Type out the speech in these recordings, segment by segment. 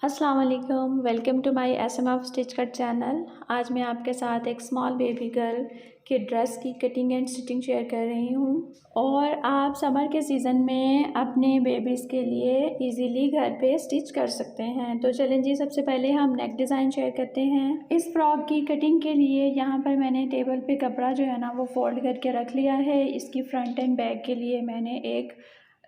अस्सलाम वालेकुम, welcome to my SMF stitch cut channel. आज मैं आपके साथ एक स्मॉल बेबी गर्ल के ड्रेस की कटिंग एंड स्टिचिंग शेयर कर रही हूँ। और आप समर के सीज़न में अपने बेबीज़ के लिए इजीली घर पे स्टिच कर सकते हैं। तो चलें जी, सबसे पहले हम नेक डिज़ाइन शेयर करते हैं। इस फ्रॉक की कटिंग के लिए यहाँ पर मैंने टेबल पे कपड़ा जो है ना वो फोल्ड करके रख लिया है। इसकी फ्रंट एंड बैक के लिए मैंने एक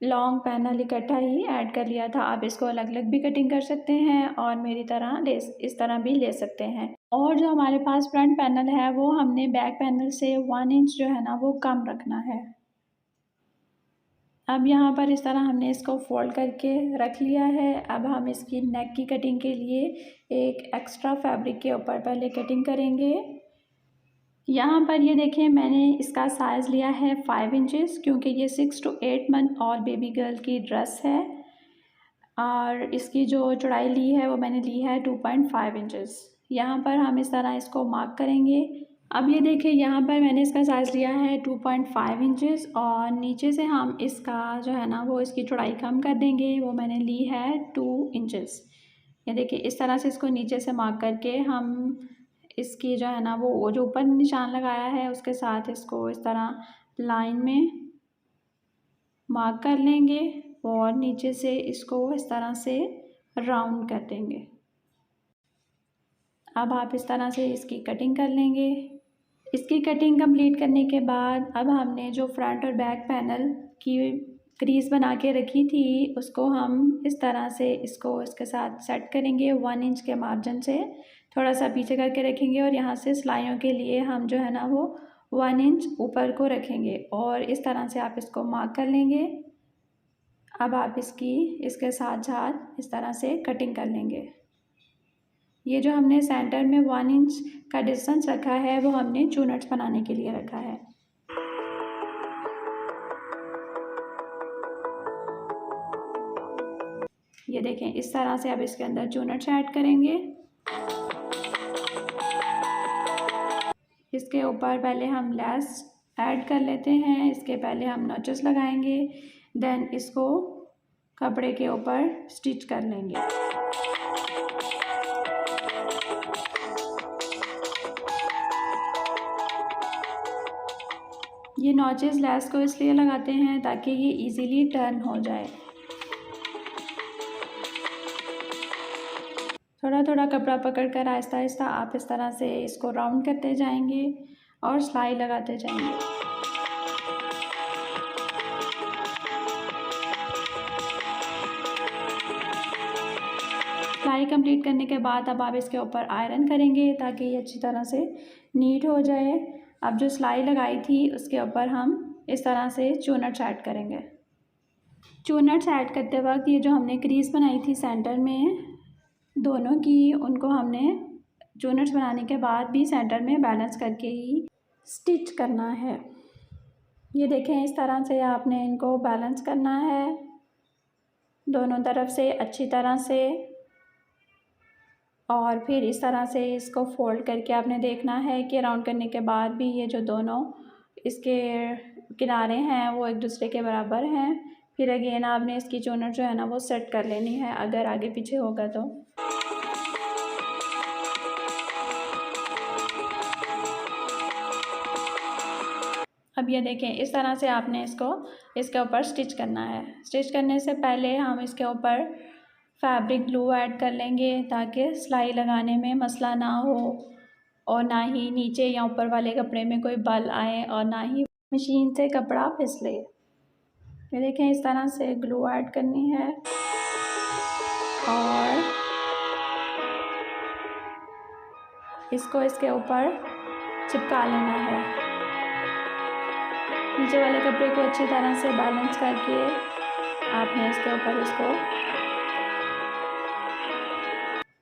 लॉन्ग पैनल इकट्ठा ही ऐड कर लिया था। आप इसको अलग अलग भी कटिंग कर सकते हैं और मेरी तरह इस तरह भी ले सकते हैं। और जो हमारे पास फ्रंट पैनल है वो हमने बैक पैनल से 1 इंच जो है ना वो कम रखना है। अब यहाँ पर इस तरह हमने इसको फोल्ड करके रख लिया है। अब हम इसकी नेक की कटिंग के लिए एक एक्स्ट्रा फैब्रिक के ऊपर पहले कटिंग करेंगे। यहाँ पर ये देखें, मैंने इसका साइज़ लिया है 5 इंचेस, क्योंकि ये 6 to 8 मंथ और बेबी गर्ल की ड्रेस है। और इसकी जो चौड़ाई ली है वो मैंने ली है 2.5 इंचेस। यहाँ पर हम इस तरह इसको मार्क करेंगे। अब ये देखिए, यहाँ पर मैंने इसका साइज़ लिया है 2.5 इंचेस और नीचे से हम इसका जो है ना वो इसकी चौड़ाई कम कर देंगे। वो मैंने ली है 2 इंचेस। ये देखिए, इस तरह से इसको नीचे से मार्क करके हम इसकी जो है ना वो जो ऊपर निशान लगाया है उसके साथ इसको इस तरह लाइन में मार्क कर लेंगे और नीचे से इसको इस तरह से राउंड कर देंगे। अब आप इस तरह से इसकी कटिंग कर लेंगे। इसकी कटिंग कंप्लीट करने के बाद अब हमने जो फ्रंट और बैक पैनल की क्रीज बना के रखी थी उसको हम इस तरह से इसको इसके साथ सेट करेंगे। 1 इंच के मार्जिन से थोड़ा सा पीछे करके रखेंगे और यहाँ से सिलाइयों के लिए हम जो है ना वो 1 इंच ऊपर को रखेंगे और इस तरह से आप इसको मार्क कर लेंगे। अब आप इसके साथ साथ इस तरह से कटिंग कर लेंगे। ये जो हमने सेंटर में 1 इंच का डिस्टेंस रखा है वो हमने चूनट्स बनाने के लिए रखा है। ये देखें, इस तरह से अब इसके अंदर चूनट्स ऐड करेंगे। इसके ऊपर पहले हम लेस ऐड कर लेते हैं। इसके पहले हम नॉचेस लगाएंगे, देन इसको कपड़े के ऊपर स्टिच कर लेंगे। ये नॉचेस लेस को इसलिए लगाते हैं ताकि ये इजीली टर्न हो जाए। थोड़ा थोड़ा कपड़ा पकड़कर आहिस्ता आहिस्ता आप इस तरह से इसको राउंड करते जाएंगे और सिलाई लगाते जाएंगे। सिलाई कंप्लीट करने के बाद अब आप इसके ऊपर आयरन करेंगे ताकि ये अच्छी तरह से नीट हो जाए। अब जो सिलाई लगाई थी उसके ऊपर हम इस तरह से चूनट्स ऐड करेंगे। चूनट्स ऐड करते वक्त ये जो हमने क्रीज बनाई थी सेंटर में दोनों की, उनको हमने चूनट्स बनाने के बाद भी सेंटर में बैलेंस करके ही स्टिच करना है। ये देखें, इस तरह से आपने इनको बैलेंस करना है दोनों तरफ से अच्छी तरह से। और फिर इस तरह से इसको फोल्ड करके आपने देखना है कि राउंड करने के बाद भी ये जो दोनों इसके किनारे हैं वो एक दूसरे के बराबर हैं। फिर अगेन आपने इसकी चूनट जो है ना वो सेट कर लेनी है अगर आगे पीछे होगा तो। अब ये देखें, इस तरह से आपने इसके ऊपर स्टिच करना है। स्टिच करने से पहले हम इसके ऊपर फैब्रिक ग्लू ऐड कर लेंगे ताकि सिलाई लगाने में मसला ना हो और ना ही नीचे या ऊपर वाले कपड़े में कोई बल आए और ना ही मशीन से कपड़ा फिसले। ये देखें, इस तरह से ग्लू ऐड करनी है और इसको इसके ऊपर चिपका लेना है। नीचे वाले कपड़े को अच्छी तरह से बैलेंस करके आपने इसके ऊपर इसको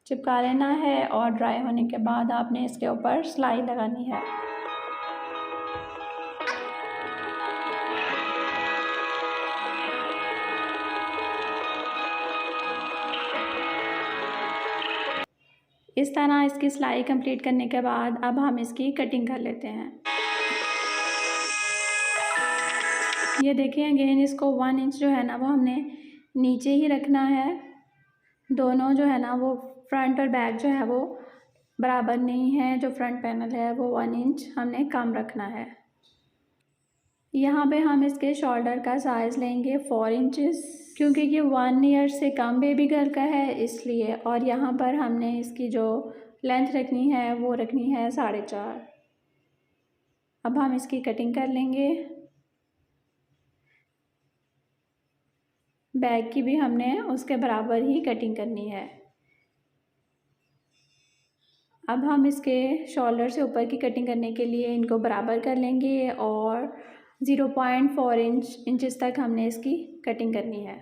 चिपका लेना है और ड्राई होने के बाद आपने इसके ऊपर सिलाई लगानी है। इस तरह इसकी सिलाई कंप्लीट करने के बाद अब हम इसकी कटिंग कर लेते हैं। ये देखिए, अगेन इसको 1 इंच जो है ना वो हमने नीचे ही रखना है दोनों जो है ना वो फ्रंट और बैक जो है वो बराबर नहीं है। जो फ्रंट पैनल है वो 1 इंच हमने कम रखना है। यहाँ पे हम इसके शोल्डर का साइज़ लेंगे 4 इंचेस, क्योंकि ये 1 ईयर से कम बेबी गर्ल का है इसलिए। और यहाँ पर हमने इसकी जो लेंथ रखनी है वो रखनी है 4.5। अब हम इसकी कटिंग कर लेंगे। बैक की भी हमने उसके बराबर ही कटिंग करनी है। अब हम इसके शोल्डर से ऊपर की कटिंग करने के लिए इनको बराबर कर लेंगे और 0.4 इंचेस तक हमने इसकी कटिंग करनी है।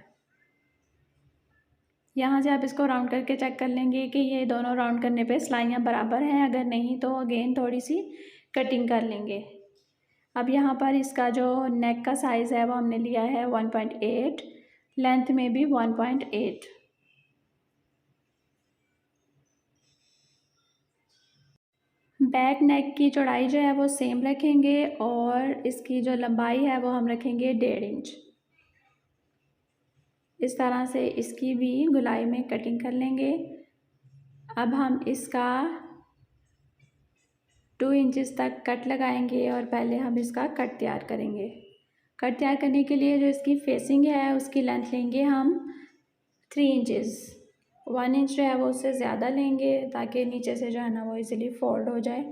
यहाँ से आप इसको राउंड करके चेक कर लेंगे कि ये दोनों राउंड करने पे सिलाइयाँ बराबर हैं। अगर नहीं तो अगेन थोड़ी सी कटिंग कर लेंगे। अब यहाँ पर इसका जो नेक का साइज़ है वो हमने लिया है 1.8, लेंथ में भी 1.8। बैक नेक की चौड़ाई जो है वो सेम रखेंगे और इसकी जो लंबाई है वो हम रखेंगे 1.5 इंच। इस तरह से इसकी भी गोलाई में कटिंग कर लेंगे। अब हम इसका 2 इंचेस तक कट लगाएंगे और पहले हम इसका कट तैयार करेंगे। कट तैयार करने के लिए जो इसकी फेसिंग है उसकी लेंथ लेंगे हम 3 इंचेस। 1 इंच जो है वो उससे ज़्यादा लेंगे ताकि नीचे से जो है ना वो इजीली फोल्ड हो जाए।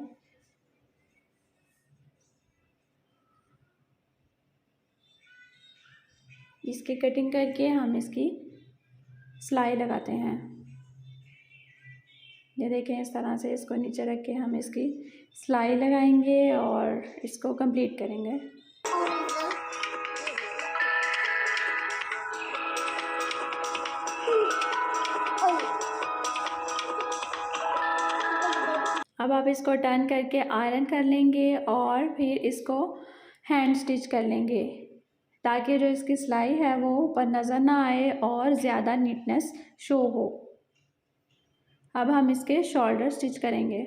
इसकी कटिंग करके हम इसकी सिलाई लगाते हैं। ये देखें, इस तरह से इसको नीचे रख के हम इसकी सिलाई लगाएंगे और इसको कंप्लीट करेंगे। अब आप इसको टर्न करके आयरन कर लेंगे और फिर इसको हैंड स्टिच कर लेंगे ताकि जो इसकी सिलाई है वो ऊपर नज़र ना आए और ज़्यादा नीटनेस शो हो। अब हम इसके शोल्डर स्टिच करेंगे।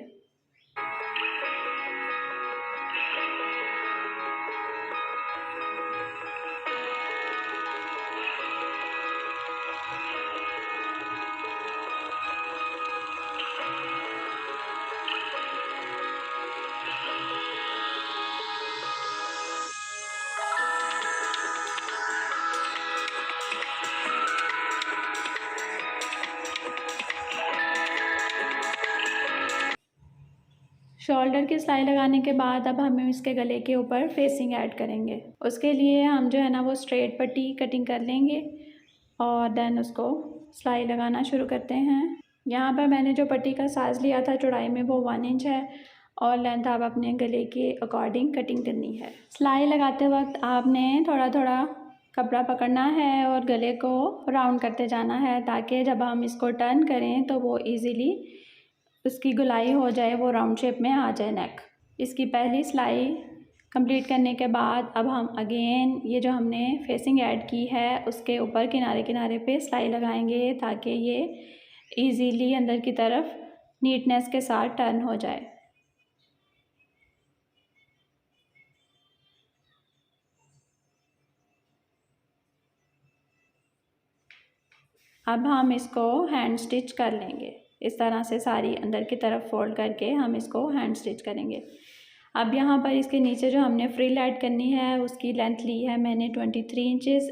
शोल्डर की सिलाई लगाने के बाद अब हम इसके गले के ऊपर फेसिंग ऐड करेंगे। उसके लिए हम जो है ना वो स्ट्रेट पट्टी कटिंग कर लेंगे और देन उसको सिलाई लगाना शुरू करते हैं। यहाँ पर मैंने जो पट्टी का साइज़ लिया था चौड़ाई में वो 1 इंच है और लेंथ आप अपने गले के अकॉर्डिंग कटिंग करनी है। सिलाई लगाते वक्त आपने थोड़ा थोड़ा कपड़ा पकड़ना है और गले को राउंड करते जाना है ताकि जब हम इसको टर्न करें तो वो ईज़िली उसकी गोलाई हो जाए, वो राउंड शेप में आ जाए नेक। इसकी पहली सिलाई कंप्लीट करने के बाद अब हम अगेन ये जो हमने फेसिंग ऐड की है उसके ऊपर किनारे किनारे पे सिलाई लगाएंगे ताकि ये इजीली अंदर की तरफ नीटनेस के साथ टर्न हो जाए। अब हम इसको हैंड स्टिच कर लेंगे। इस तरह से सारी अंदर की तरफ फोल्ड करके हम इसको हैंड स्टिच करेंगे। अब यहाँ पर इसके नीचे जो हमने फ्रिल ऐड करनी है उसकी लेंथ ली है मैंने 23 इंचेस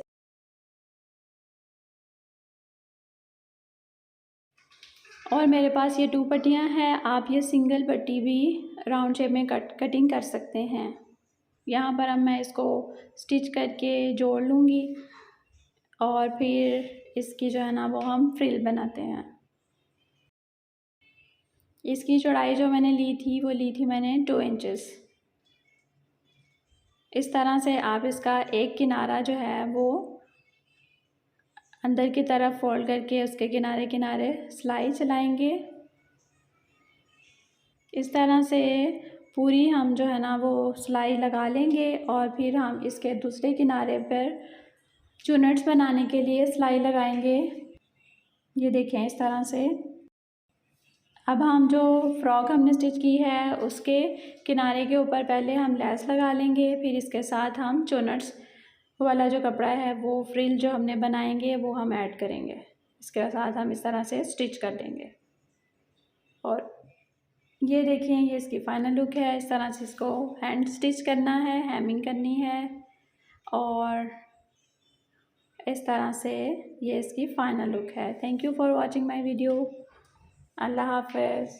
और मेरे पास ये 2 पट्टियाँ हैं। आप ये सिंगल पट्टी भी राउंड शेप में कटिंग कर सकते हैं। यहाँ पर अब मैं इसको स्टिच करके जोड़ लूँगी और फिर इसकी जो है ना वो हम फ्रिल बनाते हैं। इसकी चौड़ाई जो मैंने ली थी वो ली थी मैंने 2 इंचेस। इस तरह से आप इसका एक किनारा जो है वो अंदर की तरफ फोल्ड करके उसके किनारे किनारे सिलाई चलाएंगे। इस तरह से पूरी हम जो है ना वो सिलाई लगा लेंगे और फिर हम इसके दूसरे किनारे पर चुनट्स बनाने के लिए सिलाई लगाएंगे। ये देखें इस तरह से। अब हम जो फ्रॉक हमने स्टिच की है उसके किनारे के ऊपर पहले हम लेस लगा लेंगे, फिर इसके साथ हम चुनट्स वाला जो कपड़ा है वो फ्रिल जो हमने बनाएंगे वो हम ऐड करेंगे। इसके साथ हम इस तरह से स्टिच कर देंगे। और ये देखिए ये इसकी फाइनल लुक है। इस तरह से इसको हैंड स्टिच करना है, हेमिंग करनी है और इस तरह से ये इसकी फाइनल लुक है। Thank you for watching my video. अल्लाह हाफ़िज़।